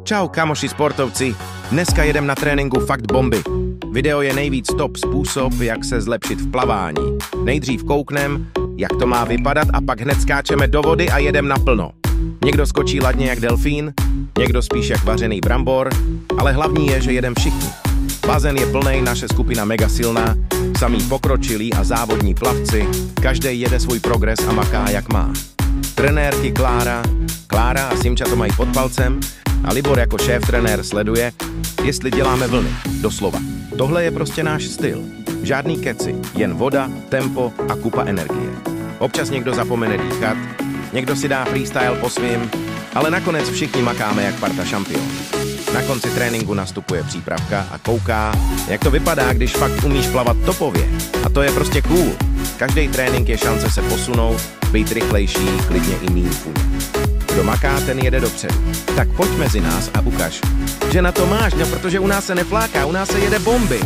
Čau kamoši sportovci, dneska jedem na tréninku fakt bomby. Video je nejvíc top způsob, jak se zlepšit v plavání. Nejdřív kouknem, jak to má vypadat a pak hned skáčeme do vody a jedem naplno. Někdo skočí ladně jak delfín, někdo spíš jak vařený brambor, ale hlavní je, že jedem všichni. Bazén je plnej, naše skupina mega silná, samý pokročilí a závodní plavci, každý jede svůj progres a maká jak má. Trenérky Klára a Simča to mají pod palcem a Libor jako šéf-trenér sleduje, jestli děláme vlny, doslova. Tohle je prostě náš styl. Žádný keci, jen voda, tempo a kupa energie. Občas někdo zapomene dýchat, někdo si dá freestyle po svým, ale nakonec všichni makáme jak parta šampion. Na konci tréninku nastupuje přípravka a kouká, jak to vypadá, když fakt umíš plavat topově. A to je prostě cool. Každý trénink je šance se posunout, být rychlejší, klidně i míň funě. Kdo maká, ten jede dopředu. Tak pojď mezi nás a ukaž, že na to máš, protože u nás se nefláká, u nás se jede bomby.